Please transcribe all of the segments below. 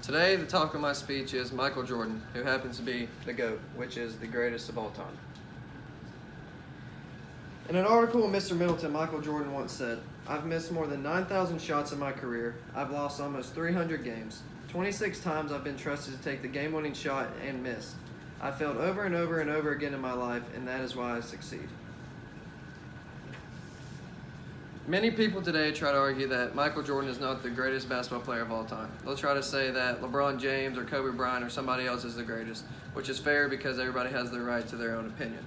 Today, the topic of my speech is Michael Jordan, who happens to be the GOAT, which is the greatest of all time. In an article in Mr. Middleton, Michael Jordan once said, "I've missed more than 9,000 shots in my career. I've lost almost 300 games. 26 times I've been trusted to take the game-winning shot and miss. I failed over and over and over again in my life, and that is why I succeed." Many people today try to argue that Michael Jordan is not the greatest basketball player of all time. They'll try to say that LeBron James or Kobe Bryant or somebody else is the greatest, which is fair because everybody has the right to their own opinion.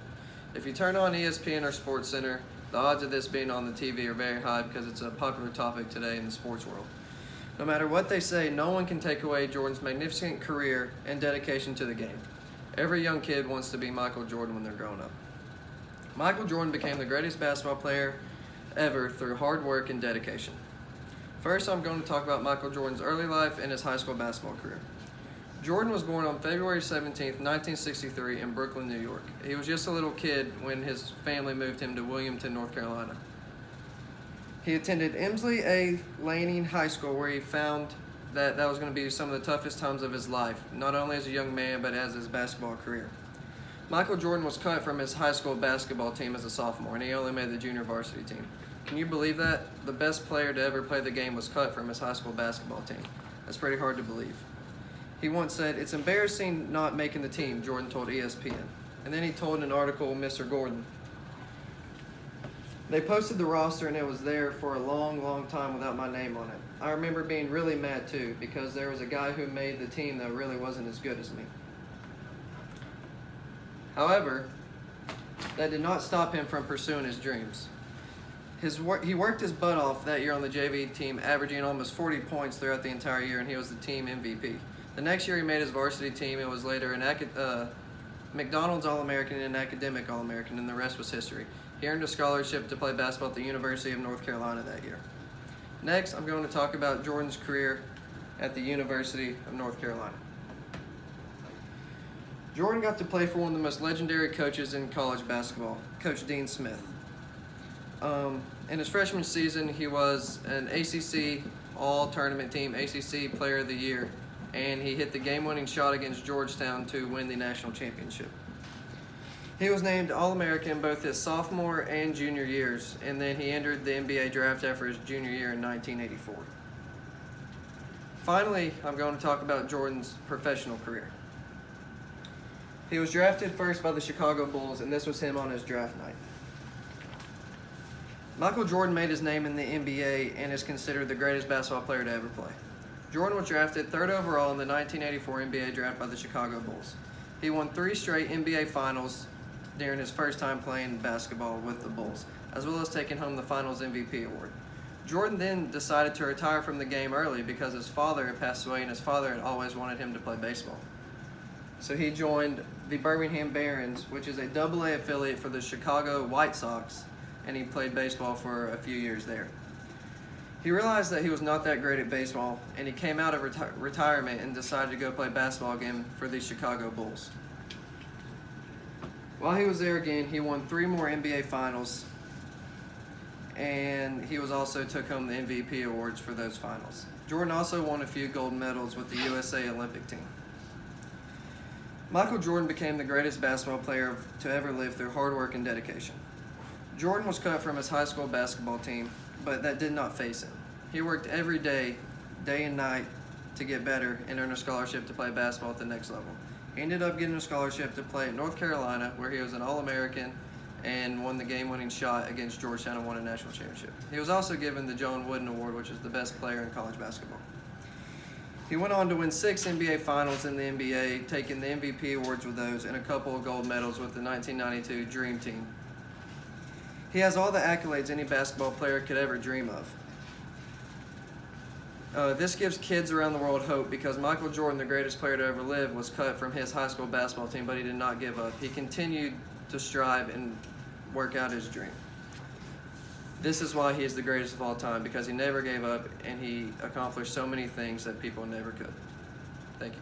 If you turn on ESPN or SportsCenter, the odds of this being on the TV are very high because it's a popular topic today in the sports world. No matter what they say, no one can take away Jordan's magnificent career and dedication to the game. Every young kid wants to be Michael Jordan when they're growing up. Michael Jordan became the greatest basketball player ever through hard work and dedication. First, I'm going to talk about Michael Jordan's early life and his high school basketball career. Jordan was born on February 17, 1963 in Brooklyn, New York. He was just a little kid when his family moved him to Wilmington, North Carolina. He attended Emsley A. Lanning High School, where he found that was going to be some of the toughest times of his life, not only as a young man, but as his basketball career. Michael Jordan was cut from his high school basketball team as a sophomore, and he only made the junior varsity team. Can you believe that? The best player to ever play the game was cut from his high school basketball team. That's pretty hard to believe. He once said, "It's embarrassing not making the team," Jordan told ESPN. And then he told in an article, Mr. Gordon, "They posted the roster and it was there for a long, long time without my name on it. I remember being really mad too, because there was a guy who made the team that really wasn't as good as me." However, that did not stop him from pursuing his dreams. He worked his butt off that year on the JV team, averaging almost 40 points throughout the entire year, and he was the team MVP. The next year he made his varsity team and was later an McDonald's All-American and an academic All-American, and the rest was history. He earned a scholarship to play basketball at the University of North Carolina that year. Next, I'm going to talk about Jordan's career at the University of North Carolina. Jordan got to play for one of the most legendary coaches in college basketball, Coach Dean Smith. In his freshman season, he was an ACC All-Tournament Team, ACC Player of the Year, and he hit the game-winning shot against Georgetown to win the national championship. He was named All-American both his sophomore and junior years, and then he entered the NBA draft after his junior year in 1984. Finally, I'm going to talk about Jordan's professional career. He was drafted first by the Chicago Bulls, and this was him on his draft night. Michael Jordan made his name in the NBA and is considered the greatest basketball player to ever play. Jordan was drafted third overall in the 1984 NBA draft by the Chicago Bulls. He won 3 straight NBA Finals during his first time playing basketball with the Bulls, as well as taking home the Finals MVP award. Jordan then decided to retire from the game early because his father had passed away, and his father had always wanted him to play baseball. So he joined the Birmingham Barons, which is a AA affiliate for the Chicago White Sox, and he played baseball for a few years there. He realized that he was not that great at baseball, and he came out of retirement and decided to go play basketball again for the Chicago Bulls. While he was there again, he won 3 more NBA Finals, and he also took home the MVP awards for those finals. Jordan also won a few gold medals with the USA Olympic team. Michael Jordan became the greatest basketball player to ever live through hard work and dedication. Jordan was cut from his high school basketball team, but that did not faze him. He worked every day, day and night, to get better and earn a scholarship to play basketball at the next level. He ended up getting a scholarship to play at North Carolina, where he was an All-American and won the game-winning shot against Georgetown and won a national championship. He was also given the John Wooden Award, which is the best player in college basketball. He went on to win 6 NBA Finals in the NBA, taking the MVP awards with those and a couple of gold medals with the 1992 Dream Team. He has all the accolades any basketball player could ever dream of. This gives kids around the world hope because Michael Jordan, the greatest player to ever live, was cut from his high school basketball team, but he did not give up. He continued to strive and work out his dream. This is why he is the greatest of all time, because he never gave up and he accomplished so many things that people never could. Thank you.